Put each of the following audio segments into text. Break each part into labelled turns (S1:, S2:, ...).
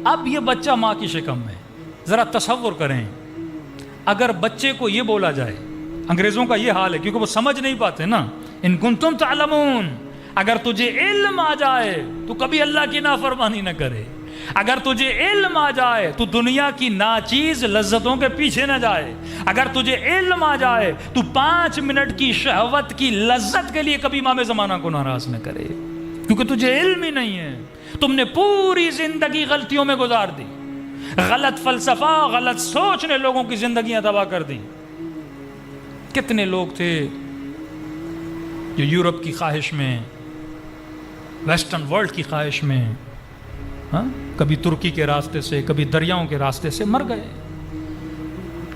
S1: اب یہ بچہ ماں کی شکم میں، ذرا تصور کریں اگر بچے کو یہ بولا جائے، انگریزوں کا یہ حال ہے کیونکہ وہ سمجھ نہیں پاتے نا، ان کنتم تعلمون، اگر تجھے علم آ جائے تو کبھی اللہ کی نافرمانی نہ کرے، اگر تجھے علم آ جائے تو دنیا کی ناچیز لذتوں کے پیچھے نہ جائے، اگر تجھے علم آ جائے تو 5 منٹ کی شہوت کی لذت کے لیے کبھی امام زمانہ کو ناراض نہ کرے، کیونکہ تجھے علم ہی نہیں ہے، تم نے پوری زندگی غلطیوں میں گزار دی، غلط فلسفہ، غلط سوچ نے لوگوں کی زندگیاں تباہ کر دی۔ کتنے لوگ تھے جو یورپ کی خواہش میں، ویسٹرن ورلڈ کی خواہش میں، کبھی ترکی کے راستے سے، کبھی دریاؤں کے راستے سے مر گئے۔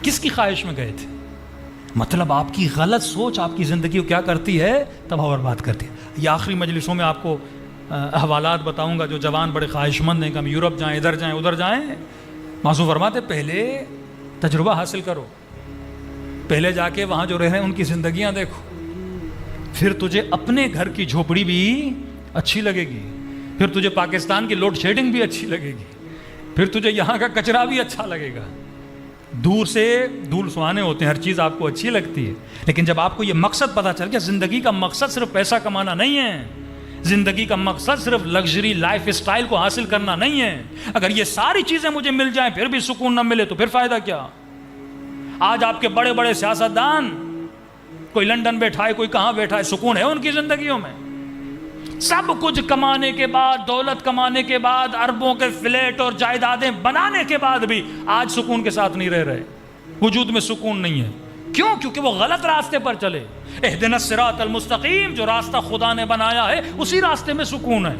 S1: کس کی خواہش میں گئے تھے؟ مطلب آپ کی غلط سوچ آپ کی زندگی کو کیا کرتی ہے؟ تباہ و برباد کرتی ہے۔ یہ آخری مجلسوں میں آپ کو احوالات بتاؤں گا جو جوان بڑے خواہش مند ہیں کہ ہم یورپ جائیں، ادھر جائیں، ادھر جائیں۔ معصوم فرماتے پہلے تجربہ حاصل کرو، پہلے جا کے وہاں جو رہ رہے ہیں ان کی زندگیاں دیکھو، پھر تجھے اپنے گھر کی جھوپڑی بھی اچھی لگے گی، پھر تجھے پاکستان کی لوڈ شیڈنگ بھی اچھی لگے گی، پھر تجھے یہاں کا کچرا بھی اچھا لگے گا۔ دور سے دھول سہانے ہوتے ہیں، ہر چیز آپ کو اچھی لگتی ہے، لیکن جب آپ کو یہ مقصد پتا چل گیا، زندگی کا مقصد صرف پیسہ کمانا نہیں ہے، زندگی کا مقصد صرف لگژری لائف اسٹائل کو حاصل کرنا نہیں ہے، اگر یہ ساری چیزیں مجھے مل جائیں پھر بھی سکون نہ ملے تو پھر فائدہ کیا؟ آج آپ کے بڑے بڑے سیاستدان، کوئی لندن بیٹھا ہے، کوئی کہاں بیٹھا ہے، سکون ہے ان کی زندگیوں میں؟ سب کچھ کمانے کے بعد، دولت کمانے کے بعد، اربوں کے فلیٹ اور جائیدادیں بنانے کے بعد بھی آج سکون کے ساتھ نہیں رہ رہے، وجود میں سکون نہیں ہے۔ کیوں؟ کیونکہ وہ غلط راستے پر چلے۔ اہدنا الصراط المستقیم، جو راستہ خدا نے بنایا ہے اسی راستے میں سکون ہے،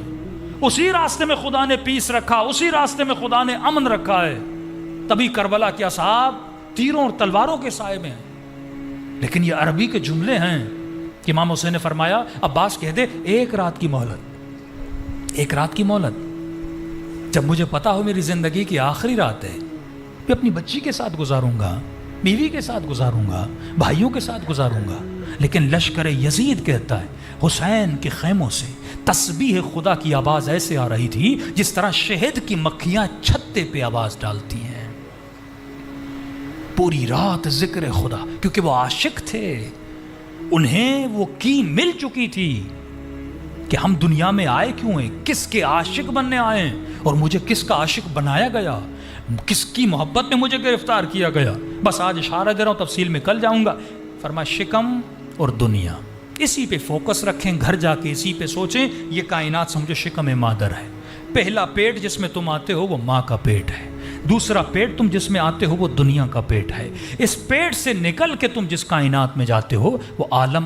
S1: اسی راستے میں خدا نے پیس رکھا، اسی راستے میں خدا نے امن رکھا ہے۔ تبھی کربلا کے اصحاب تیروں اور تلواروں کے سائے میں ہیں، لیکن یہ عربی کے جملے ہیں کہ امام حسین نے فرمایا عباس کہہ دے 1 رات کی مہلت، 1 رات کی مہلت، جب مجھے پتا ہو میری زندگی کی آخری رات ہے، میں اپنی بچی کے ساتھ گزاروں گا، بیوی کے ساتھ گزاروں گا، بھائیوں کے ساتھ گزاروں گا، لیکن لشکر یزید کہتا ہے حسین کے خیموں سے تسبیح خدا کی آواز ایسے آ رہی تھی جس طرح شہد کی مکھیاں چھتے پہ آواز ڈالتی ہیں، پوری رات ذکر خدا، کیونکہ وہ عاشق تھے، انہیں وہ کی مل چکی تھی کہ ہم دنیا میں آئے کیوں ہیں، کس کے عاشق بننے آئے ہیں، اور مجھے کس کا عاشق بنایا گیا، کس کی محبت میں مجھے گرفتار کیا گیا۔ بس آج اشارہ دے رہا ہوں، تفصیل میں کل جاؤں گا۔ فرمایا شکم اور دنیا، اسی پہ فوکس رکھیں، گھر جا کے اسی پہ سوچیں، یہ کائنات سمجھو شکم مادر ہے۔ پہلا پیٹ جس میں تم آتے ہو وہ ماں کا پیٹ ہے، دوسرا پیٹ تم جس میں آتے ہو وہ دنیا کا پیٹ ہے، اس پیٹ سے نکل کے تم جس کائنات میں جاتے ہو وہ عالم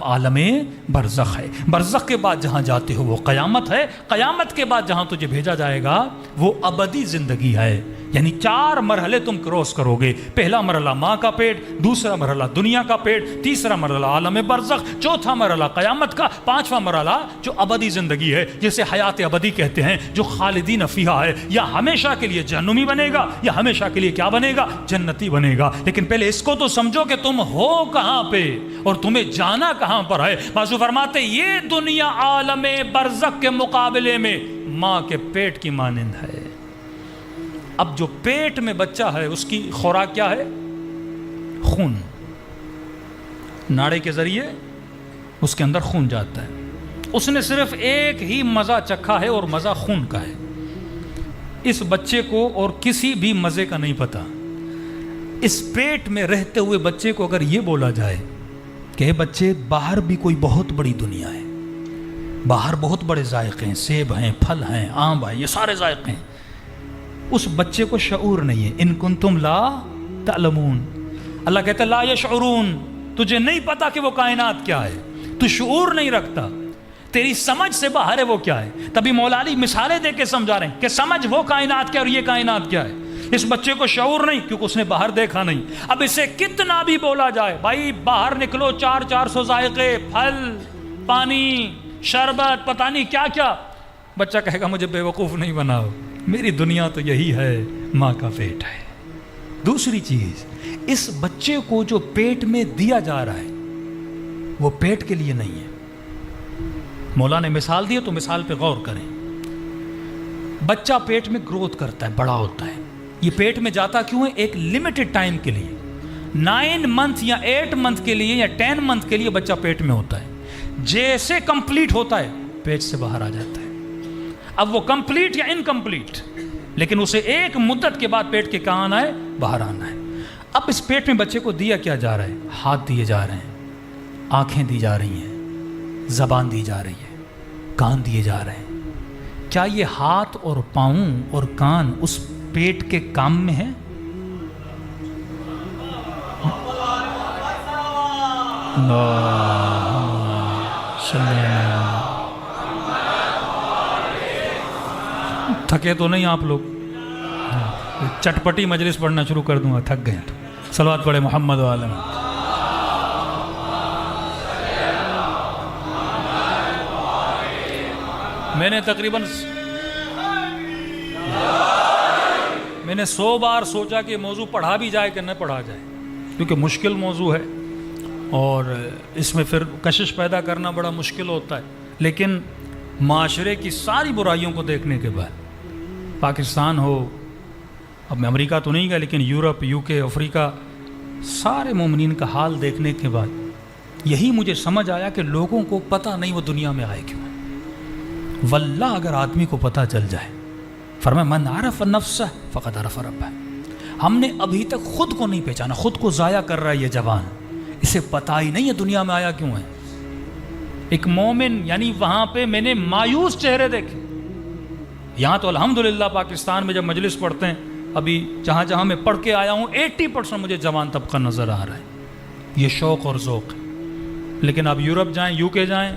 S1: برزخ ہے، برزخ کے بعد جہاں جاتے ہو وہ قیامت ہے، قیامت کے بعد جہاں تجھے بھیجا جائے گا وہ ابدی زندگی ہے۔ یعنی 4 مرحلے تم کراس کرو گے، پہلا مرحلہ ماں کا پیٹ، دوسرا مرحلہ دنیا کا پیٹ، تیسرا مرحلہ عالم برزخ، چوتھا مرحلہ قیامت کا، 5واں مرحلہ جو ابدی زندگی ہے جسے حیات ابدی کہتے ہیں، جو خالدین فیہا ہے، یا ہمیشہ کے لیے جہنمی بنے گا یا ہمیشہ کے لیے کیا بنے گا، جنتی بنے گا۔ لیکن پہلے اس کو تو سمجھو کہ تم ہو کہاں پہ اور تمہیں جانا کہاں پر ہے۔ معصوم فرماتے یہ دنیا عالم برزخ کے مقابلے میں ماں کے پیٹ کی مانند ہے۔ اب جو پیٹ میں بچہ ہے اس کی خوراک کیا ہے؟ خون، ناڑے کے ذریعے اس کے اندر خون جاتا ہے، اس نے صرف ایک ہی مزہ چکھا ہے اور مزہ خون کا ہے، اس بچے کو اور کسی بھی مزے کا نہیں پتا۔ اس پیٹ میں رہتے ہوئے بچے کو اگر یہ بولا جائے کہ بچے باہر بھی کوئی بہت بڑی دنیا ہے، باہر بہت بڑے ذائقے ہیں، سیب ہیں، پھل ہیں، آم ہیں، یہ سارے ذائقے ہیں، اس بچے کو شعور نہیں ہے۔ ان کنتم لا تعلمون، اللہ کہتا ہے لا یشعرون، تجھے نہیں پتا کہ وہ کائنات کیا ہے، تو شعور نہیں رکھتا، تیری سمجھ سے باہر ہے وہ کیا ہے۔ تبھی مولا علی مثالیں دے کے سمجھا رہے ہیں کہ سمجھ وہ کائنات کیا اور یہ کائنات کیا ہے۔ اس بچے کو شعور نہیں کیونکہ اس نے باہر دیکھا نہیں۔ اب اسے کتنا بھی بولا جائے بھائی باہر نکلو، 400 ذائقے، پھل، پانی، شربت، پتہ نہیں کیا کیا، بچہ کہے گا مجھے بیوقوف نہیں بناؤ، میری دنیا تو یہی ہے، ماں کا پیٹ ہے۔ دوسری چیز، اس بچے کو جو پیٹ میں دیا جا رہا ہے وہ پیٹ کے لیے نہیں ہے۔ مولا نے مثال دی تو مثال پہ غور کریں۔ بچہ پیٹ میں گروتھ کرتا ہے، بڑا ہوتا ہے، یہ پیٹ میں جاتا کیوں ہے؟ ایک لمیٹڈ ٹائم کے لیے، 9 منتھ یا 8 منتھ کے لیے یا 10 منتھ کے لیے بچہ پیٹ میں ہوتا ہے۔ جیسے کمپلیٹ ہوتا ہے پیٹ سے باہر آ جاتا ہے۔ اب وہ کمپلیٹ یا انکمپلیٹ، لیکن اسے ایک مدت کے بعد پیٹ کے کہاں آنا ہے؟ باہر آنا ہے۔ اب اس پیٹ میں بچے کو دیا کیا جا رہا ہے؟ ہاتھ دیے جا رہے ہیں، آنکھیں دی جا رہی ہیں، زبان دی جا رہی ہے، کان دیے جا رہے ہیں۔ کیا یہ ہاتھ اور پاؤں اور کان اس پیٹ کے کام میں ہیں؟ تھکے تو نہیں آپ لوگ؟ چٹپٹی مجلس پڑھنا شروع کر دوں گا، تھک گئے تو صلوات پڑھے محمد وعلیہ۔ میں نے تقریباً 100 بار سوچا کہ موضوع پڑھا بھی جائے کہ نہ پڑھا جائے، کیونکہ مشکل موضوع ہے اور اس میں پھر کشش پیدا کرنا بڑا مشکل ہوتا ہے۔ لیکن معاشرے کی ساری برائیوں کو دیکھنے کے بعد، پاکستان ہو، اب میں امریکہ تو نہیں گیا لیکن یورپ، UK، افریقہ، سارے مومنین کا حال دیکھنے کے بعد یہی مجھے سمجھ آیا کہ لوگوں کو پتہ نہیں وہ دنیا میں آئے کیوں۔ واللہ اگر آدمی کو پتہ چل جائے، فرمایا من عرف نفسہ فقد عرف ربہ، ہم نے ابھی تک خود کو نہیں پہچانا، خود کو ضائع کر رہا ہے یہ جوان، اسے پتہ ہی نہیں ہے دنیا میں آیا کیوں ہے۔ ایک مومن، یعنی وہاں پہ میں نے مایوس چہرے دیکھے۔ یہاں تو الحمدللہ پاکستان میں جب مجلس پڑھتے ہیں، ابھی جہاں جہاں میں پڑھ کے آیا ہوں 80% مجھے جوان طبقہ نظر آ رہا ہے، یہ شوق اور ذوق ہے۔ لیکن آپ یورپ جائیں، UK جائیں،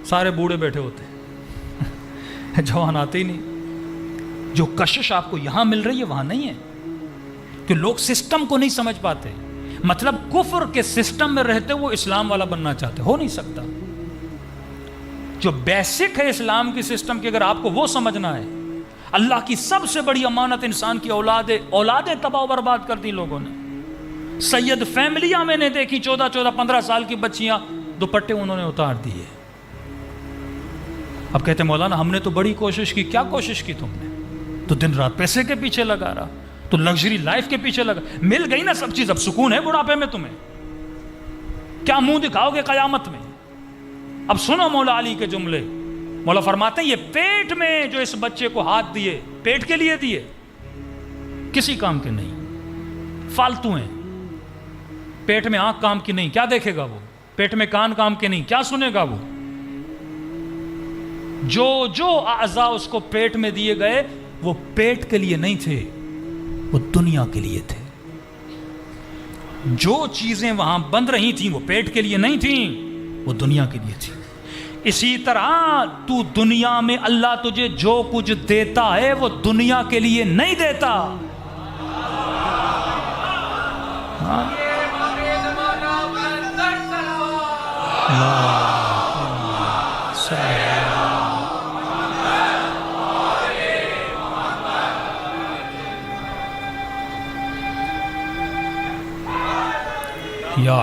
S1: سارے بوڑھے بیٹھے ہوتے ہیں، جوان آتے ہی نہیں۔ جو کشش آپ کو یہاں مل رہی ہے وہاں نہیں ہے، کہ لوگ سسٹم کو نہیں سمجھ پاتے۔ مطلب کفر کے سسٹم میں رہتے وہ اسلام والا بننا چاہتے، ہو نہیں سکتا۔ جو بیسک ہے اسلام کی سسٹم کی، اگر آپ کو وہ سمجھنا ہے، اللہ کی سب سے بڑی امانت انسان کی اولادیں تباہ و برباد کر دی لوگوں نے۔ سید فیملیاں میں نے دیکھی، 14-15 سال کی بچیاں، دوپٹے انہوں نے اتار دیے۔ اب کہتے ہیں مولانا ہم نے تو بڑی کوشش کی۔ کیا کوشش کی تم نے؟ تو دن رات پیسے کے پیچھے لگا رہا، تو لگژری لائف کے پیچھے لگا، مل گئی نا سب چیز، اب سکون ہے بڑھاپے میں تمہیں؟ کیا منہ دکھاؤ گے قیامت میں؟ اب سنو مولا علی کے جملے۔ مولا فرماتے ہیں یہ پیٹ میں جو اس بچے کو ہاتھ دیے، پیٹ کے لیے دیے، کسی کام کے نہیں، فالتو ہیں۔ پیٹ میں آنکھ کام کی نہیں، کیا دیکھے گا وہ؟ پیٹ میں کان کام کے نہیں، کیا سنے گا وہ؟ جو اعضاء اس کو پیٹ میں دیے گئے وہ پیٹ کے لیے نہیں تھے، وہ دنیا کے لیے تھے۔ جو چیزیں وہاں بن رہی تھیں وہ پیٹ کے لیے نہیں تھیں، وہ دنیا کے لیے تھی۔ اسی طرح تو دنیا میں اللہ تجھے جو کچھ دیتا ہے وہ دنیا کے لیے نہیں دیتا۔ یا